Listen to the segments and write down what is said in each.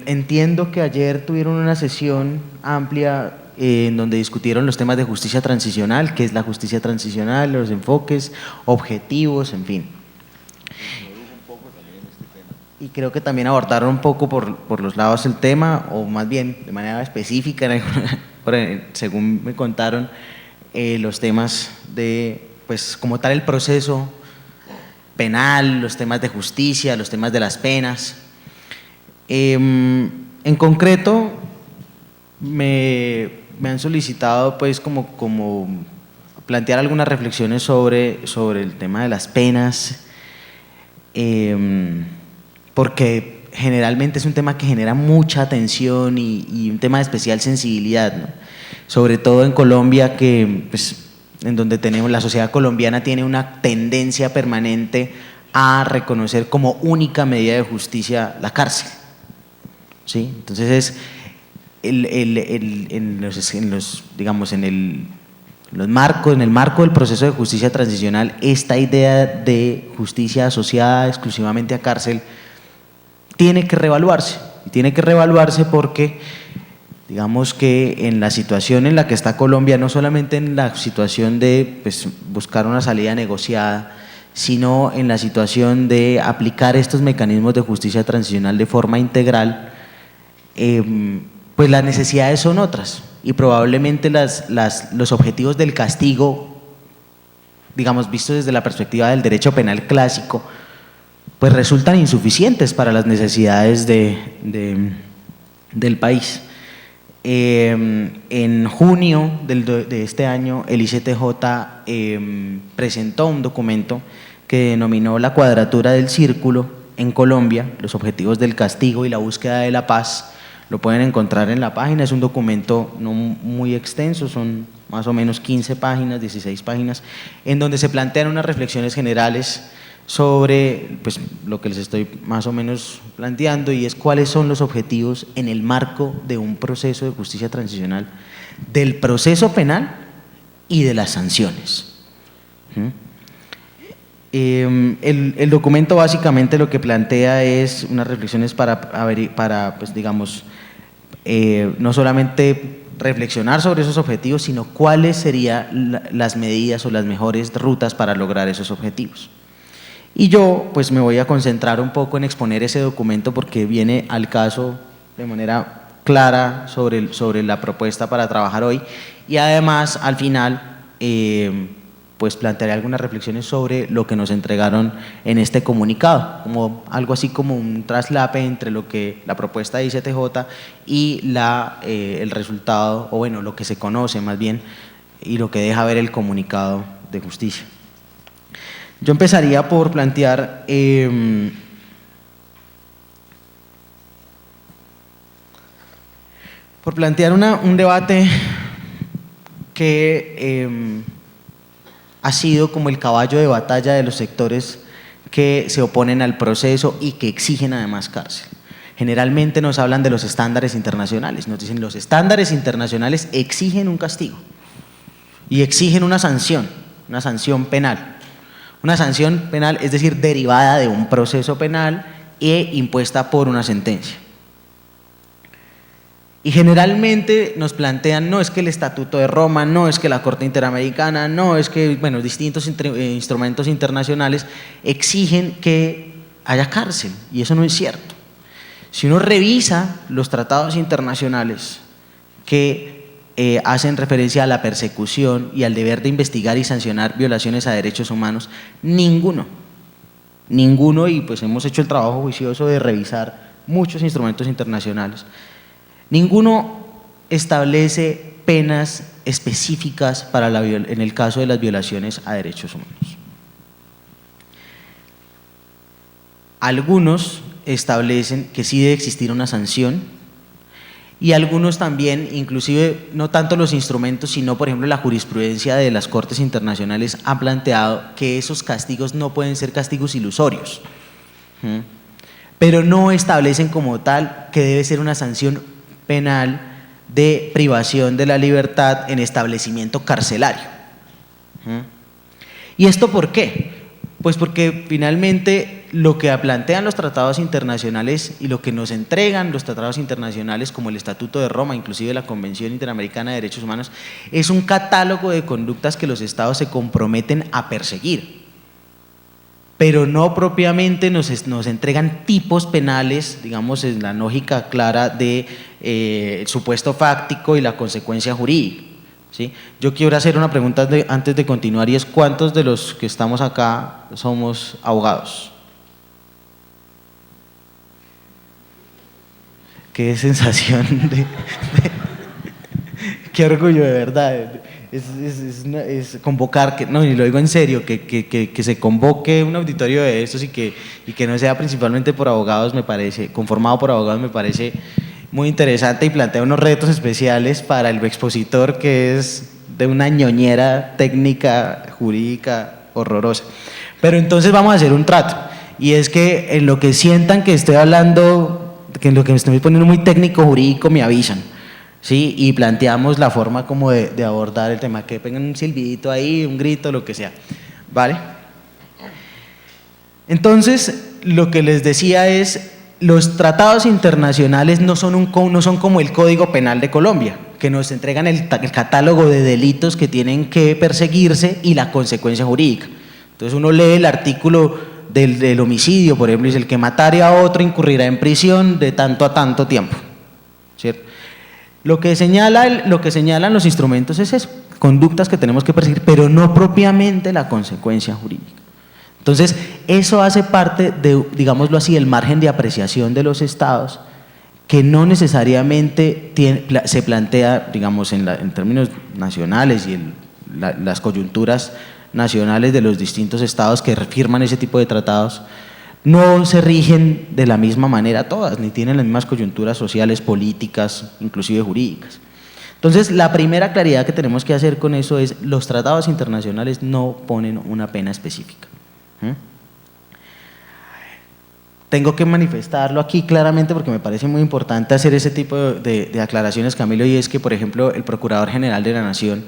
Entiendo que ayer tuvieron una sesión amplia en donde discutieron los temas de justicia transicional, qué es la justicia transicional, los enfoques, objetivos, en fin. Y creo que también abordaron un poco por los lados el tema, o más bien de manera específica, según me contaron, los temas de, pues como tal, el proceso penal, los temas de justicia, los temas de las penas. En concreto, me han solicitado pues como plantear algunas reflexiones sobre el tema de las penas, porque generalmente es un tema que genera mucha atención y un tema de especial sensibilidad, ¿no? Sobre todo en Colombia, que pues, en donde tenemos, la sociedad colombiana tiene una tendencia permanente a reconocer como única medida de justicia la cárcel. ¿Sí? Entonces en el marco del proceso de justicia transicional, esta idea de justicia asociada exclusivamente a cárcel tiene que reevaluarse, y tiene que reevaluarse porque digamos que en la situación en la que está Colombia, no solamente en la situación de pues, buscar una salida negociada, sino en la situación de aplicar estos mecanismos de justicia transicional de forma integral, pues las necesidades son otras y probablemente los objetivos del castigo, digamos, vistos desde la perspectiva del derecho penal clásico, pues resultan insuficientes para las necesidades del país. En junio de este año, el ICTJ presentó un documento que denominó la cuadratura del círculo en Colombia, los objetivos del castigo y la búsqueda de la paz. Lo pueden encontrar en la página, es un documento no muy extenso, son más o menos 15 páginas, 16 páginas, en donde se plantean unas reflexiones generales sobre pues, lo que les estoy más o menos planteando, y es cuáles son los objetivos en el marco de un proceso de justicia transicional, del proceso penal y de las sanciones. El documento básicamente lo que plantea es unas reflexiones para pues digamos, no solamente reflexionar sobre esos objetivos, sino cuáles serían las medidas o las mejores rutas para lograr esos objetivos. Y yo pues me voy a concentrar un poco en exponer ese documento porque viene al caso de manera clara sobre la propuesta para trabajar hoy, y además al final pues plantearé algunas reflexiones sobre lo que nos entregaron en este comunicado, como algo así como un traslape entre lo que la propuesta de ICTJ y el resultado, o bueno, lo que se conoce más bien, y lo que deja ver el comunicado de justicia. Yo empezaría por plantear un debate que ha sido como el caballo de batalla de los sectores que se oponen al proceso y que exigen además cárcel. Generalmente nos hablan de los estándares internacionales, nos dicen los estándares internacionales exigen un castigo y exigen una sanción penal. Una sanción penal, es decir, derivada de un proceso penal e impuesta por una sentencia. Y generalmente nos plantean, no es que el Estatuto de Roma, no es que la Corte Interamericana, no es que, bueno, distintos instrumentos internacionales exigen que haya cárcel, y eso no es cierto. Si uno revisa los tratados internacionales que hacen referencia a la persecución y al deber de investigar y sancionar violaciones a derechos humanos, ninguno, y pues hemos hecho el trabajo juicioso de revisar muchos instrumentos internacionales, ninguno establece penas específicas en el caso de las violaciones a derechos humanos. Algunos establecen que sí debe existir una sanción, y algunos también, inclusive no tanto los instrumentos, sino por ejemplo la jurisprudencia de las Cortes Internacionales ha planteado que esos castigos no pueden ser castigos ilusorios, pero no establecen como tal que debe ser una sanción penal de privación de la libertad en establecimiento carcelario. ¿Y esto por qué? Pues porque finalmente lo que plantean los tratados internacionales y lo que nos entregan los tratados internacionales como el Estatuto de Roma, inclusive la Convención Interamericana de Derechos Humanos, es un catálogo de conductas que los estados se comprometen a perseguir, pero no propiamente nos entregan tipos penales, digamos, en la lógica clara de el supuesto fáctico y la consecuencia jurídica. ¿Sí? Yo quiero hacer una pregunta antes de continuar, y es: ¿cuántos de los que estamos acá somos abogados? Qué sensación qué orgullo, de verdad. Es convocar, no, y lo digo en serio, que se convoque un auditorio de estos y que no sea principalmente por abogados, me parece, conformado por abogados, me parece muy interesante, y plantea unos retos especiales para el expositor, que es de una ñoñera técnica jurídica horrorosa. Pero entonces vamos a hacer un trato, y es que en lo que sientan que estoy hablando, que en lo que me estoy poniendo muy técnico jurídico, me avisan, ¿sí? Y planteamos la forma como de abordar el tema, que pongan un silbidito ahí, un grito, lo que sea, ¿vale? Entonces, lo que les decía es: los tratados internacionales no son como el Código Penal de Colombia, que nos entregan el catálogo de delitos que tienen que perseguirse y la consecuencia jurídica. Entonces uno lee el artículo del homicidio, por ejemplo, y dice: el que matare a otro incurrirá en prisión de tanto a tanto tiempo, ¿cierto? Lo que señalan los instrumentos es eso, conductas que tenemos que perseguir, pero no propiamente la consecuencia jurídica. Entonces, eso hace parte de, digámoslo así, el margen de apreciación de los estados, que no necesariamente se plantea, digamos, en términos nacionales y en las coyunturas nacionales de los distintos estados que firman ese tipo de tratados, no se rigen de la misma manera todas, ni tienen las mismas coyunturas sociales, políticas, inclusive jurídicas. Entonces, la primera claridad que tenemos que hacer con eso es: los tratados internacionales no ponen una pena específica. Tengo que manifestarlo aquí claramente porque me parece muy importante hacer ese tipo de aclaraciones, Camilo, y es que, por ejemplo, el Procurador General de la Nación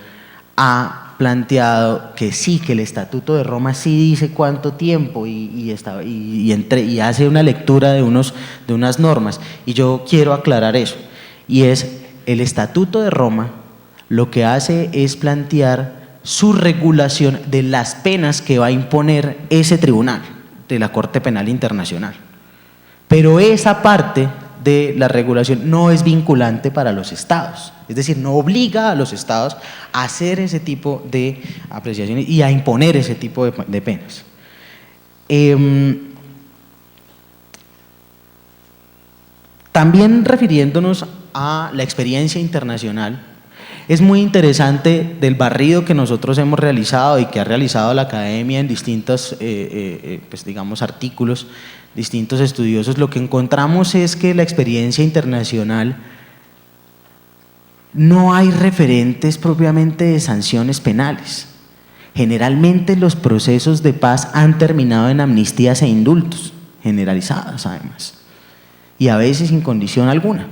ha planteado que sí, que el Estatuto de Roma sí dice cuánto tiempo y hace una lectura de unas normas, y yo quiero aclarar eso, y es: el Estatuto de Roma lo que hace es plantear su regulación de las penas que va a imponer ese tribunal de la Corte Penal Internacional. Pero esa parte de la regulación no es vinculante para los estados, es decir, no obliga a los estados a hacer ese tipo de apreciaciones y a imponer ese tipo de penas. También refiriéndonos a la experiencia internacional, es muy interesante del barrido que nosotros hemos realizado y que ha realizado la academia en distintos, pues digamos, artículos, distintos estudiosos. Lo que encontramos es que la experiencia internacional no hay referentes propiamente de sanciones penales. Generalmente los procesos de paz han terminado en amnistías e indultos, generalizadas además, y a veces sin condición alguna.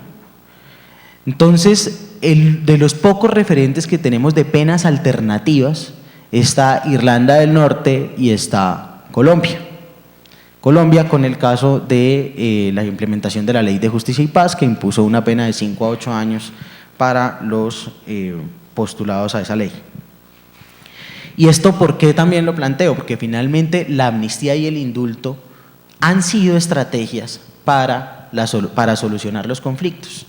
Entonces, de los pocos referentes que tenemos de penas alternativas está Irlanda del Norte y está Colombia. Colombia, con el caso de la implementación de la Ley de Justicia y Paz, que impuso una pena de 5 a 8 años para los postulados a esa ley. ¿Y esto por qué también lo planteo? Porque finalmente la amnistía y el indulto han sido estrategias para solucionar los conflictos.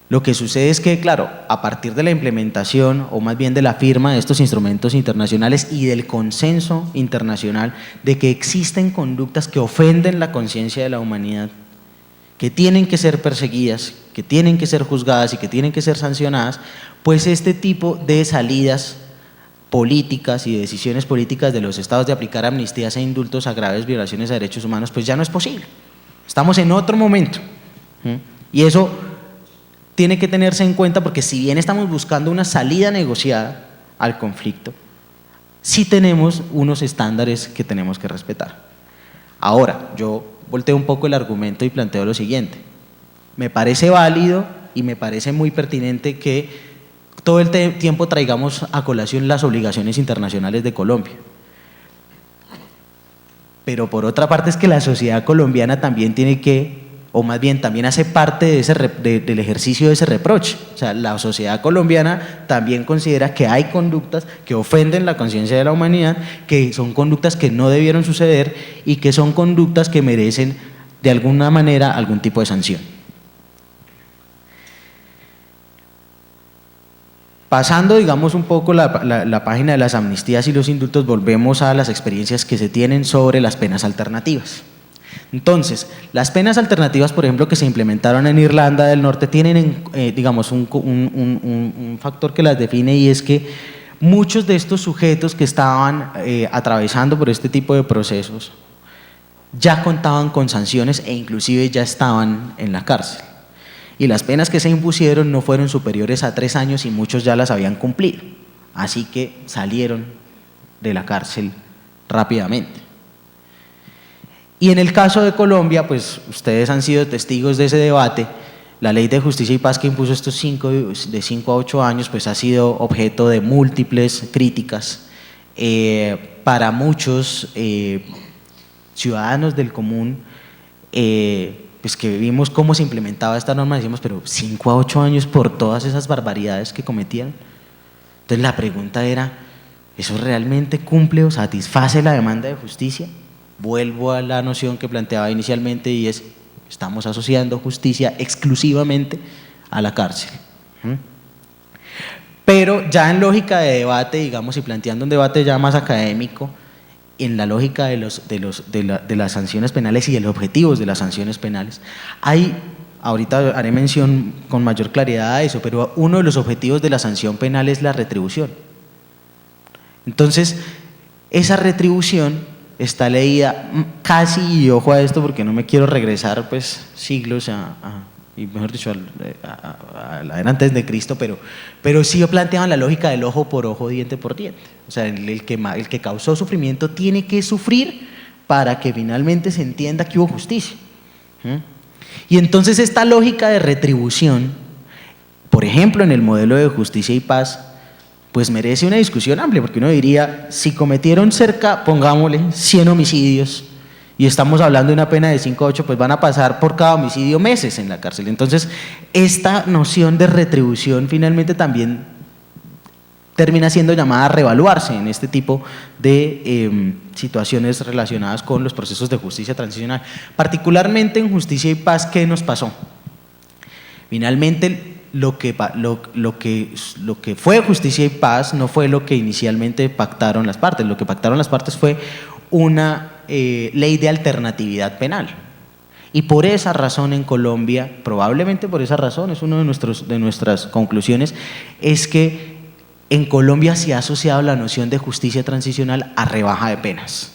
Lo que sucede es que, claro, a partir de la implementación, o más bien de la firma de estos instrumentos internacionales y del consenso internacional de que existen conductas que ofenden la conciencia de la humanidad, que tienen que ser perseguidas, que tienen que ser juzgadas y que tienen que ser sancionadas, pues este tipo de salidas políticas y de decisiones políticas de los estados de aplicar amnistías e indultos a graves violaciones a derechos humanos, pues ya no es posible. Estamos en otro momento. Y eso tiene que tenerse en cuenta, porque si bien estamos buscando una salida negociada al conflicto, sí tenemos unos estándares que tenemos que respetar. Ahora, yo volteo un poco el argumento y planteo lo siguiente: me parece válido y me parece muy pertinente que todo el tiempo traigamos a colación las obligaciones internacionales de Colombia. pero por otra parte es que la sociedad colombiana también tiene que, o más bien también hace parte de del ejercicio de ese reproche. O sea, la sociedad colombiana también considera que hay conductas que ofenden la conciencia de la humanidad, que son conductas que no debieron suceder y que son conductas que merecen de alguna manera algún tipo de sanción. Pasando, digamos, un poco la página de las amnistías y los indultos, volvemos a las experiencias que se tienen sobre las penas alternativas. Entonces, las penas alternativas, por ejemplo, que se implementaron en Irlanda del Norte, tienen, digamos, un factor que las define, y es que muchos de estos sujetos que estaban atravesando por este tipo de procesos ya contaban con sanciones e inclusive ya estaban en la cárcel. Y las penas que se impusieron no fueron superiores a 3 años y muchos ya las habían cumplido. Así que salieron de la cárcel rápidamente. Y en el caso de Colombia, pues ustedes han sido testigos de ese debate. La Ley de Justicia y Paz que impuso estos de 5 a 8 años, pues ha sido objeto de múltiples críticas. Para muchos ciudadanos del común, pues que vimos cómo se implementaba esta norma, decimos, pero 5 a 8 años por todas esas barbaridades que cometían. Entonces la pregunta era, ¿eso realmente cumple o satisface la demanda de justicia? Vuelvo a la noción que planteaba inicialmente, y es, estamos asociando justicia exclusivamente a la cárcel. Pero ya en lógica de debate, digamos, y planteando un debate ya más académico, en la lógica de las sanciones penales y de los objetivos de las sanciones penales, ahorita haré mención con mayor claridad a eso, pero uno de los objetivos de la sanción penal es la retribución. Entonces, esa retribución está leída casi, y ojo a esto porque no me quiero regresar pues siglos y mejor dicho a la era antes de Cristo, pero sí planteaban la lógica del ojo por ojo, diente por diente. O sea, el que causó sufrimiento tiene que sufrir para que finalmente se entienda que hubo justicia. Y entonces esta lógica de retribución, por ejemplo, en el modelo de justicia y paz, pues merece una discusión amplia, porque uno diría, si cometieron cerca, pongámosle, 100 homicidios, y estamos hablando de una pena de 5 a 8, pues van a pasar por cada homicidio meses en la cárcel. Entonces, esta noción de retribución finalmente también termina siendo llamada a reevaluarse en este tipo de situaciones relacionadas con los procesos de justicia transicional. Particularmente en justicia y paz, ¿qué nos pasó? Finalmente, lo que fue justicia y paz no fue lo que inicialmente pactaron las partes. Lo que pactaron las partes fue una ley de alternatividad penal. Y por esa razón en Colombia, probablemente por esa razón, es una de nuestras conclusiones, es que en Colombia se ha asociado la noción de justicia transicional a rebaja de penas.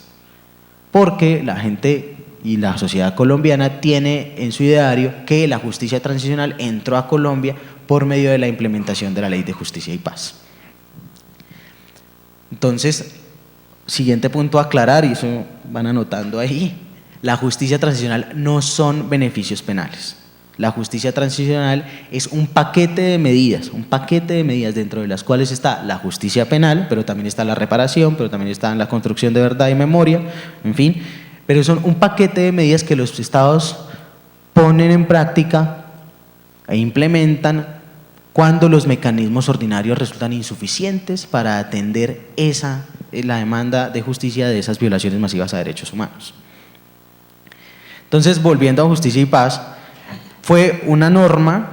Porque la gente y la sociedad colombiana tiene en su ideario que la justicia transicional entró a Colombia por medio de la implementación de la Ley de Justicia y Paz. Entonces, siguiente punto a aclarar, y eso van anotando ahí, la justicia transicional no son beneficios penales. La justicia transicional es un paquete de medidas dentro de las cuales está la justicia penal, pero también está la reparación, pero también está la construcción de verdad y memoria, en fin, pero son un paquete de medidas que los estados ponen en práctica e implementan cuando los mecanismos ordinarios resultan insuficientes para atender la demanda de justicia de esas violaciones masivas a derechos humanos. Entonces, volviendo a justicia y paz, fue una norma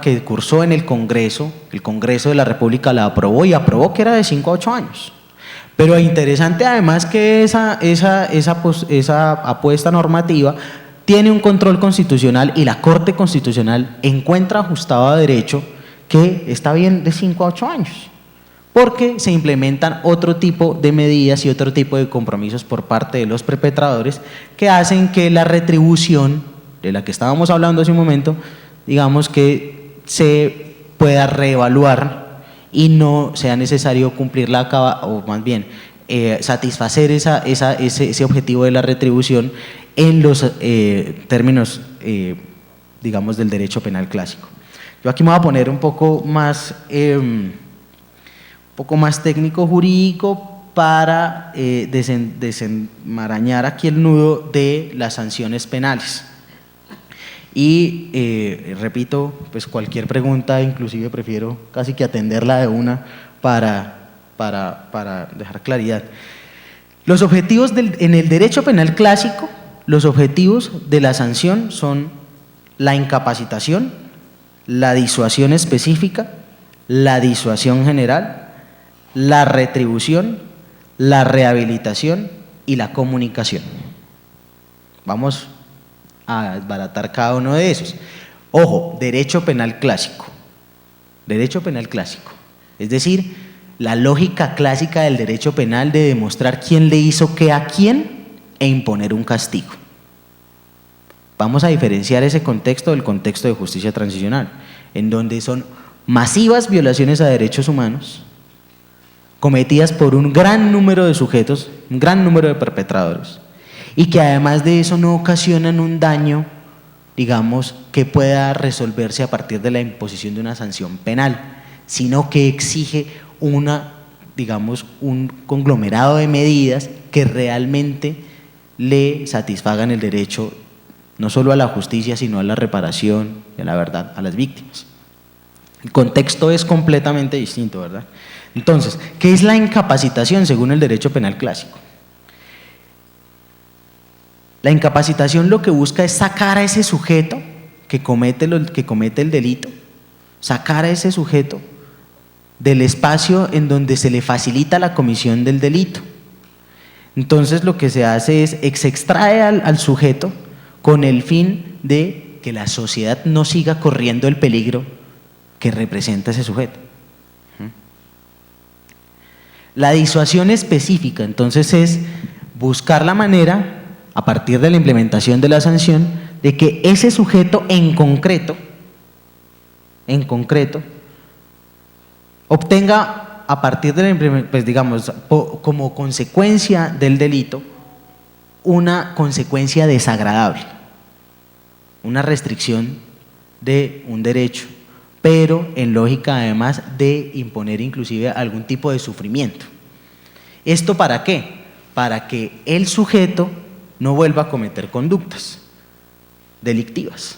que cursó en el Congreso de la República la aprobó y aprobó que era de 5 a 8 años. Pero interesante además que esa apuesta normativa tiene un control constitucional y la Corte Constitucional encuentra ajustado a derecho que está bien de 5 a 8 años, porque se implementan otro tipo de medidas y otro tipo de compromisos por parte de los perpetradores que hacen que la retribución de la que estábamos hablando hace un momento, digamos que se pueda reevaluar y no sea necesario cumplirla, o más bien satisfacer ese objetivo de la retribución en los términos, digamos, del derecho penal clásico. Yo aquí me voy a poner un poco más técnico jurídico para desenmarañar aquí el nudo de las sanciones penales. Y repito, pues cualquier pregunta, inclusive prefiero casi que atenderla de una para dejar claridad. Los objetivos en el derecho penal clásico, los objetivos de la sanción son la incapacitación, la disuasión específica, la disuasión general, la retribución, la rehabilitación y la comunicación. Vamos a desbaratar cada uno de esos. Ojo, derecho penal clásico. Derecho penal clásico. Es decir, la lógica clásica del derecho penal de demostrar quién le hizo qué a quién e imponer un castigo. Vamos a diferenciar ese contexto del contexto de justicia transicional, en donde son masivas violaciones a derechos humanos cometidas por un gran número de sujetos, un gran número de perpetradores, y que además de eso no ocasionan un daño, digamos, que pueda resolverse a partir de la imposición de una sanción penal, sino que exige digamos, un conglomerado de medidas que realmente le satisfagan el derecho no solo a la justicia, sino a la reparación y a la verdad a las víctimas. El contexto es completamente distinto, ¿verdad? Entonces, ¿qué es la incapacitación según el derecho penal clásico? La incapacitación lo que busca es sacar a ese sujeto que comete el delito, sacar a ese sujeto del espacio en donde se le facilita la comisión del delito. Entonces lo que se hace es se extrae al sujeto con el fin de que la sociedad no siga corriendo el peligro que representa ese sujeto. La disuasión específica, entonces, es buscar la manera, a partir de la implementación de la sanción, de que ese sujeto en concreto, obtenga a partir de la, pues digamos, como consecuencia del delito, una consecuencia desagradable, una restricción de un derecho, pero en lógica además de imponer inclusive algún tipo de sufrimiento. ¿Esto para qué? Para que el sujeto no vuelva a cometer conductas delictivas.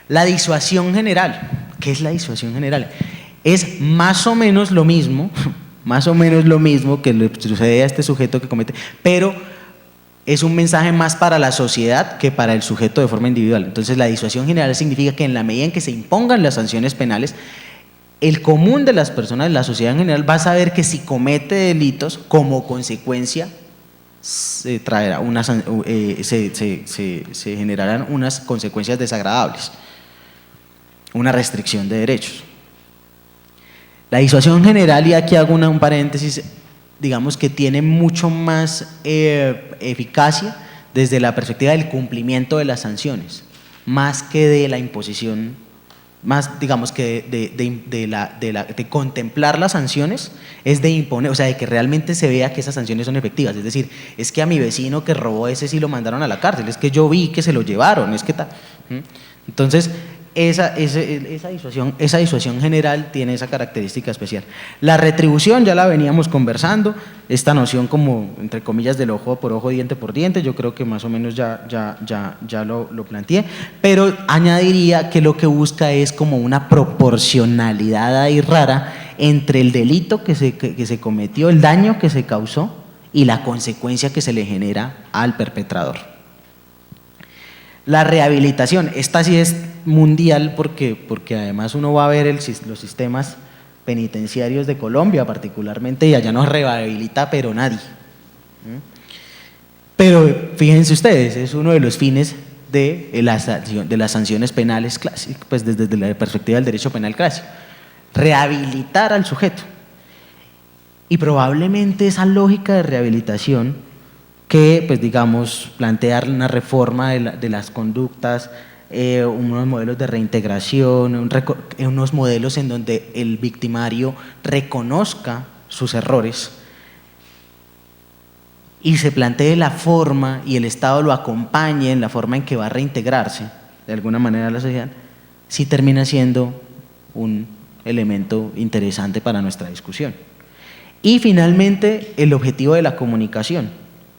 La disuasión general. ¿Qué es la disuasión general? Es más o menos lo mismo que le sucede a este sujeto que comete, pero es un mensaje más para la sociedad que para el sujeto de forma individual. Entonces la disuasión general significa que en la medida en que se impongan las sanciones penales, el común de las personas, la sociedad en general, va a saber que si comete delitos, como consecuencia se generarán unas consecuencias desagradables, una restricción de derechos. La disuasión general, y aquí hago un paréntesis, digamos que tiene mucho más eficacia desde la perspectiva del cumplimiento de las sanciones, más que de la imposición, más digamos que de contemplar las sanciones, es de imponer, o sea, de que realmente se vea que esas sanciones son efectivas. Es decir, es que a mi vecino que robó ese sí lo mandaron a la cárcel, es que yo vi que se lo llevaron, es que tal. Entonces, esa disuasión general tiene esa característica especial. La retribución ya la veníamos conversando, esta noción como, entre comillas, del ojo por ojo, diente por diente, yo creo que más o menos ya lo planteé, pero añadiría que lo que busca es como una proporcionalidad ahí rara entre el delito que se cometió, el daño que se causó y la consecuencia que se le genera al perpetrador. La rehabilitación, esta sí es mundial porque además uno va a ver los sistemas penitenciarios de Colombia particularmente, y allá no rehabilita pero nadie. Pero fíjense ustedes, es uno de los fines de las sanciones penales clásicas, pues desde la perspectiva del derecho penal clásico, rehabilitar al sujeto. Y probablemente esa lógica de rehabilitación que, pues digamos, plantear una reforma de las conductas, unos modelos de reintegración, unos modelos en donde el victimario reconozca sus errores y se plantee la forma y el Estado lo acompañe en la forma en que va a reintegrarse de alguna manera a la sociedad, sí termina siendo un elemento interesante para nuestra discusión. Y finalmente, el objetivo de la comunicación.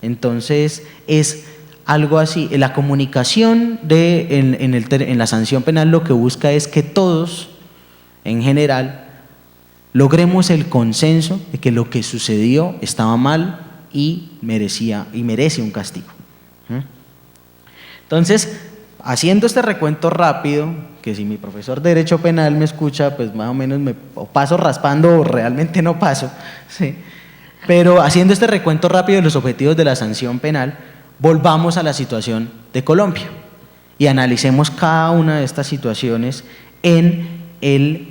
Entonces, es algo así, la comunicación en la sanción penal lo que busca es que todos, en general, logremos el consenso de que lo que sucedió estaba mal y merece un castigo. Entonces, haciendo este recuento rápido, que si mi profesor de Derecho Penal me escucha, pues más o menos o paso raspando o realmente no paso, ¿sí? Pero haciendo este recuento rápido de los objetivos de la sanción penal, volvamos a la situación de Colombia y analicemos cada una de estas situaciones en el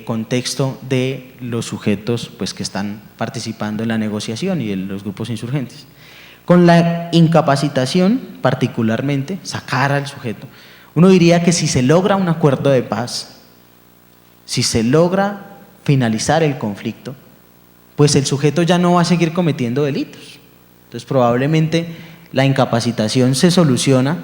contexto de los sujetos pues, que están participando en la negociación y de los grupos insurgentes. Con la incapacitación, particularmente, sacar al sujeto, uno diría que si se logra un acuerdo de paz, si se logra finalizar el conflicto, pues el sujeto ya no va a seguir cometiendo delitos. Entonces probablemente la incapacitación se soluciona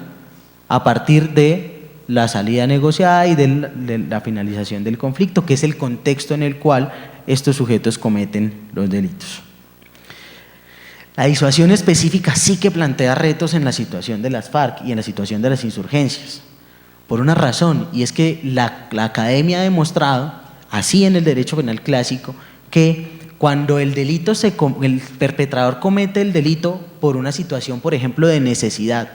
a partir de la salida negociada y de la finalización del conflicto, que es el contexto en el cual estos sujetos cometen los delitos. La disuasión específica sí que plantea retos en la situación de las FARC y en la situación de las insurgencias, por una razón, y es que la academia ha demostrado, así en el derecho penal clásico, que cuando el perpetrador comete el delito por una situación, por ejemplo, de necesidad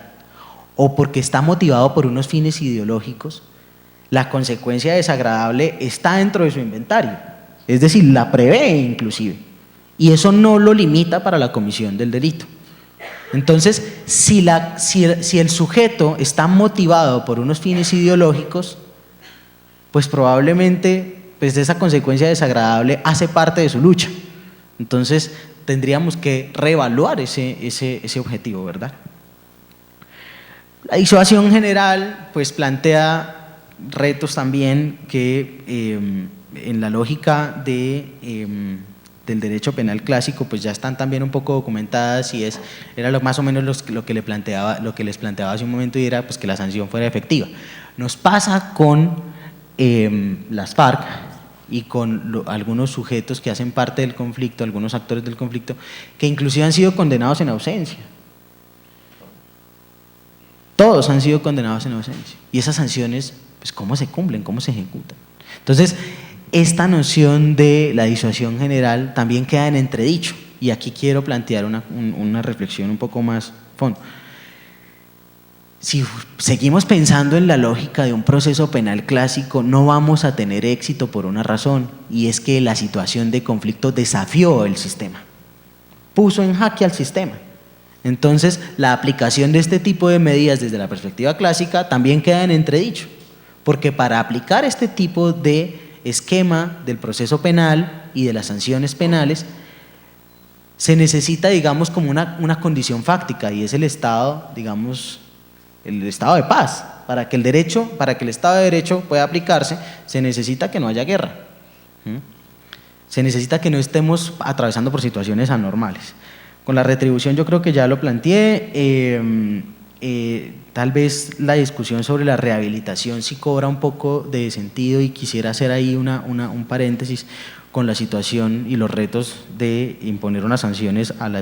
o porque está motivado por unos fines ideológicos, la consecuencia desagradable está dentro de su inventario, es decir, la prevé inclusive, y eso no lo limita para la comisión del delito. Entonces, si el sujeto está motivado por unos fines ideológicos, pues probablemente pues esa consecuencia desagradable hace parte de su lucha. Entonces, tendríamos que reevaluar ese objetivo, ¿verdad? La disuasión general pues plantea retos también que en la lógica del derecho penal clásico pues ya están también un poco documentadas y era más o menos lo que les planteaba hace un momento, y era pues que la sanción fuera efectiva. Nos pasa con las FARC y con algunos sujetos que hacen parte del conflicto, algunos actores del conflicto, que inclusive han sido condenados en ausencia. Todos han sido condenados en ausencia. Y esas sanciones, pues ¿cómo se cumplen? ¿Cómo se ejecutan? Entonces, esta noción de la disuasión general también queda en entredicho, y aquí quiero plantear una reflexión un poco más fondo. Si seguimos pensando en la lógica de un proceso penal clásico, no vamos a tener éxito por una razón, y es que la situación de conflicto desafió el sistema, puso en jaque al sistema. Entonces, la aplicación de este tipo de medidas desde la perspectiva clásica también queda en entredicho, porque para aplicar este tipo de esquema del proceso penal y de las sanciones penales, se necesita, digamos, como una condición fáctica, y es el estado, digamos, el estado de paz. Para que el Estado de Derecho pueda aplicarse, se necesita que no haya guerra. Se necesita que no estemos atravesando por situaciones anormales. Con la retribución yo creo que ya lo planteé. Tal vez la discusión sobre la rehabilitación sí cobra un poco de sentido, y quisiera hacer ahí un paréntesis con la situación y los retos de imponer unas sanciones a la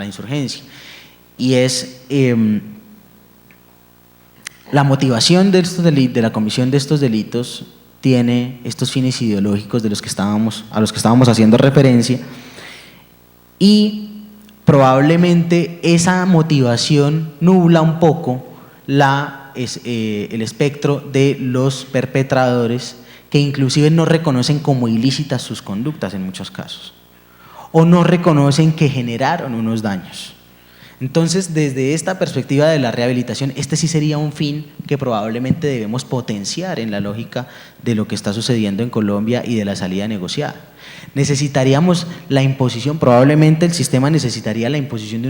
insurgencia. Y es la motivación de la comisión de estos delitos tiene estos fines ideológicos a los que estábamos haciendo referencia, y probablemente esa motivación nubla un poco el espectro de los perpetradores, que inclusive no reconocen como ilícitas sus conductas en muchos casos, o no reconocen que generaron unos daños. Entonces, desde esta perspectiva de la rehabilitación, este sí sería un fin que probablemente debemos potenciar en la lógica de lo que está sucediendo en Colombia y de la salida negociada. Necesitaríamos la imposición, probablemente el sistema necesitaría la imposición de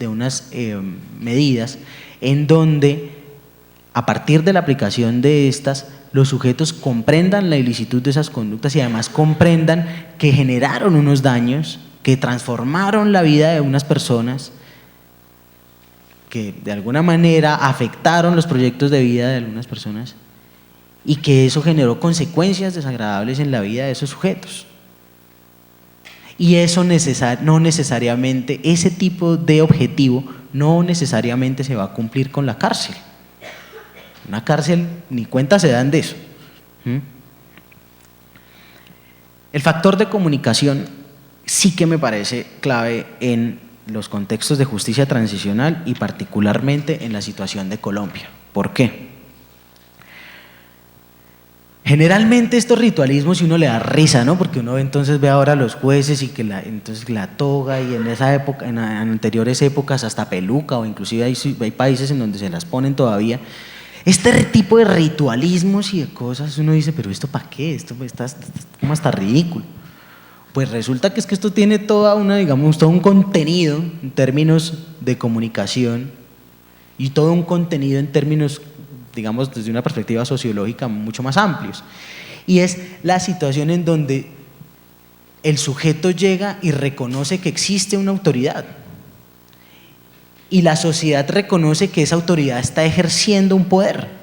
unas medidas en donde, a partir de la aplicación de estas, los sujetos comprendan la ilicitud de esas conductas y además comprendan que generaron unos daños, que transformaron la vida de unas personas, que de alguna manera afectaron los proyectos de vida de algunas personas, y que eso generó consecuencias desagradables en la vida de esos sujetos. Y eso no necesariamente, ese tipo de objetivo no necesariamente se va a cumplir con la cárcel. Una cárcel ni cuenta se dan de eso. El factor de comunicación sí que me parece clave en los contextos de justicia transicional y particularmente en la situación de Colombia. ¿Por qué? Generalmente estos ritualismos, si uno le da risa, ¿no? Porque uno entonces ve ahora a los jueces y que entonces la toga, y en esa época, en anteriores épocas hasta peluca, o inclusive hay países en donde se las ponen todavía. Este tipo de ritualismos y de cosas, uno dice, pero ¿esto para qué? Esto está como hasta ridículo. Pues resulta que es que esto tiene todo un contenido en términos de comunicación y todo un contenido en términos, digamos, desde una perspectiva sociológica mucho más amplios. Y es la situación en donde el sujeto llega y reconoce que existe una autoridad. Y la sociedad reconoce que esa autoridad está ejerciendo un poder.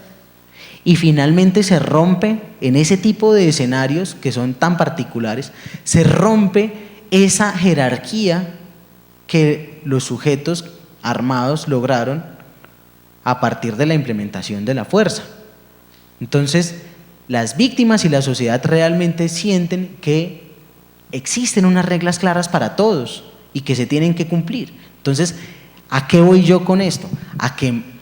Y finalmente se rompe, en ese tipo de escenarios que son tan particulares, se rompe esa jerarquía que los sujetos armados lograron a partir de la implementación de la fuerza. Entonces, las víctimas y la sociedad realmente sienten que existen unas reglas claras para todos y que se tienen que cumplir. Entonces, ¿a qué voy yo con esto? A que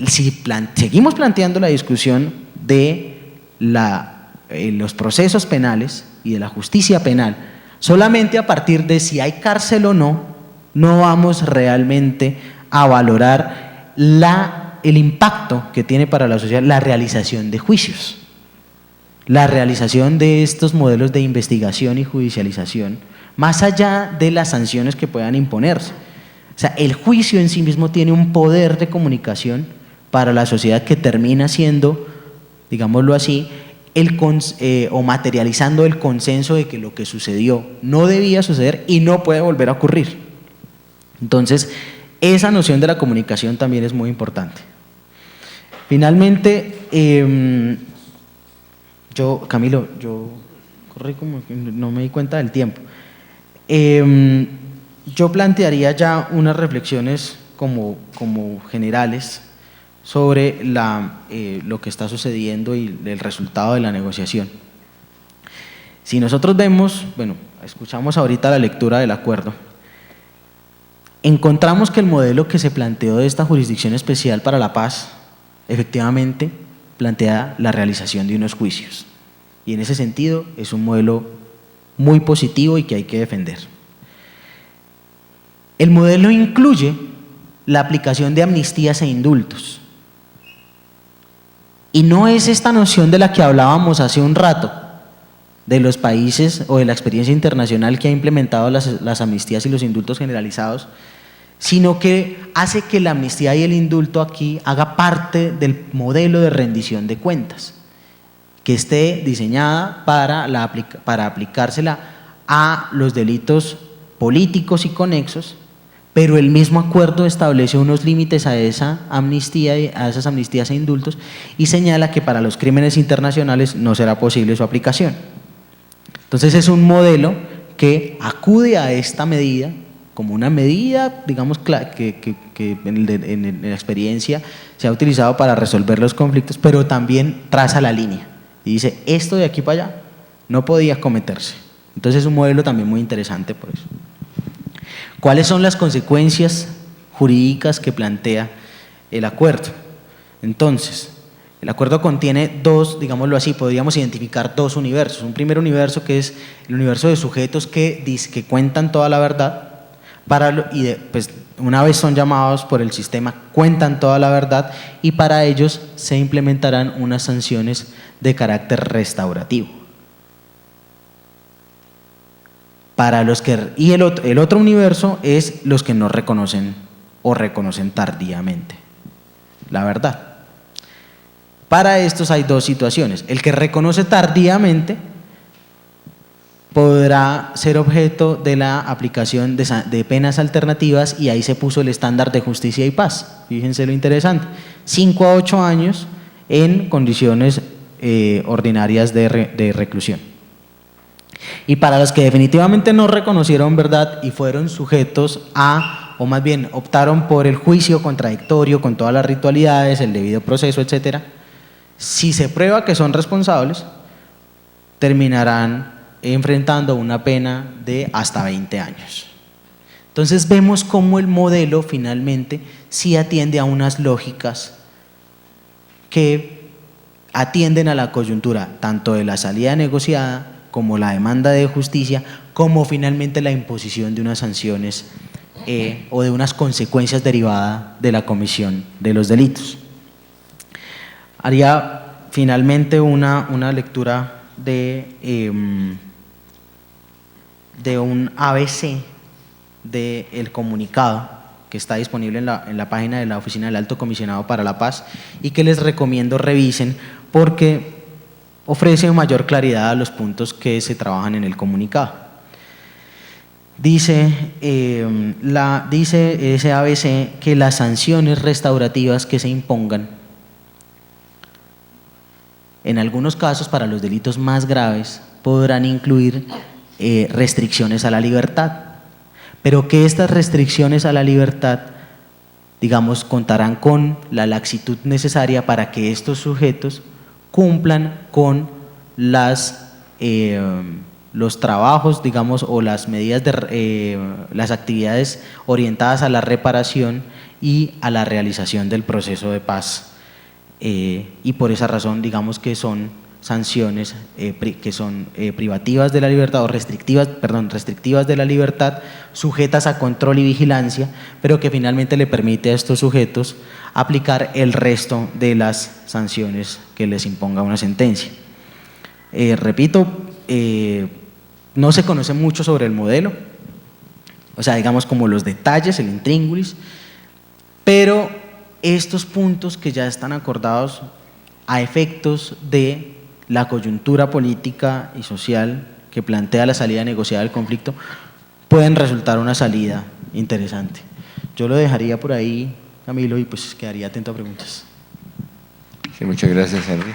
si seguimos planteando la discusión de los procesos penales y de la justicia penal, solamente a partir de si hay cárcel o no, no vamos realmente a valorar el impacto que tiene para la sociedad la realización de juicios, la realización de estos modelos de investigación y judicialización, más allá de las sanciones que puedan imponerse. O sea, el juicio en sí mismo tiene un poder de comunicación para la sociedad que termina siendo, digámoslo así, o materializando el consenso de que lo que sucedió no debía suceder y no puede volver a ocurrir. Entonces, esa noción de la comunicación también es muy importante. Finalmente, Camilo, yo corrí como que no me di cuenta del tiempo. Yo plantearía ya unas reflexiones como generales sobre lo que está sucediendo y el resultado de la negociación. Si nosotros vemos, escuchamos ahorita la lectura del acuerdo, encontramos que el modelo que se planteó de esta jurisdicción especial para la paz, efectivamente, plantea la realización de unos juicios. Y en ese sentido es un modelo muy positivo y que hay que defender. El modelo incluye la aplicación de amnistías e indultos. Y no es esta noción de la que hablábamos hace un rato, de los países o de la experiencia internacional que ha implementado las amnistías y los indultos generalizados, sino que hace que la amnistía y el indulto aquí haga parte del modelo de rendición de cuentas, que esté diseñada para aplicársela a los delitos políticos y conexos, pero el mismo acuerdo establece unos límites a esa amnistía, a esas amnistías e indultos, y señala que para los crímenes internacionales no será posible su aplicación. Entonces es un modelo que acude a esta medida como una medida, digamos, que en la experiencia se ha utilizado para resolver los conflictos, pero también traza la línea y dice, esto de aquí para allá no podía cometerse. Entonces es un modelo también muy interesante por eso. ¿Cuáles son las consecuencias jurídicas que plantea el acuerdo? Entonces, el acuerdo contiene dos, digámoslo así, podríamos identificar dos universos. Un primer universo que es el universo de sujetos que cuentan toda la verdad, pues una vez son llamados por el sistema, cuentan toda la verdad, y para ellos se implementarán unas sanciones de carácter restaurativo. Y el otro universo es los que no reconocen o reconocen tardíamente la verdad. Para estos hay dos situaciones. El que reconoce tardíamente podrá ser objeto de la aplicación de penas alternativas, y ahí se puso el estándar de justicia y paz. Fíjense lo interesante: 5 a 8 años en condiciones ordinarias de reclusión. Y para los que definitivamente no reconocieron verdad y fueron sujetos a, o más bien optaron por el juicio contradictorio con todas las ritualidades, el debido proceso, etcétera, si se prueba que son responsables, terminarán enfrentando una pena de hasta 20 años. Entonces vemos cómo el modelo finalmente sí atiende a unas lógicas que atienden a la coyuntura tanto de la salida negociada como la demanda de justicia, como finalmente la imposición de unas sanciones o de unas consecuencias derivadas de la comisión de los delitos. Haría finalmente una lectura de un ABC del comunicado que está disponible en la página de la Oficina del Alto Comisionado para la Paz y que les recomiendo revisen porque ofrece mayor claridad a los puntos que se trabajan en el comunicado. Dice ese ABC que las sanciones restaurativas que se impongan, en algunos casos para los delitos más graves, podrán incluir restricciones a la libertad, pero que estas restricciones a la libertad, digamos, contarán con la laxitud necesaria para que estos sujetos cumplan con los trabajos, digamos, o las medidas las actividades orientadas a la reparación y a la realización del proceso de paz. Y por esa razón, digamos que son sanciones que son privativas de la libertad o restrictivas de la libertad, sujetas a control y vigilancia, pero que finalmente le permite a estos sujetos aplicar el resto de las sanciones que les imponga una sentencia. Repito, no se conoce mucho sobre el modelo, o sea, digamos como los detalles, el intríngulis, pero estos puntos que ya están acordados a efectos de la coyuntura política y social que plantea la salida negociada del conflicto pueden resultar una salida interesante. Yo lo dejaría por ahí, Camilo, y pues quedaría atento a preguntas. Sí, muchas gracias, Henry.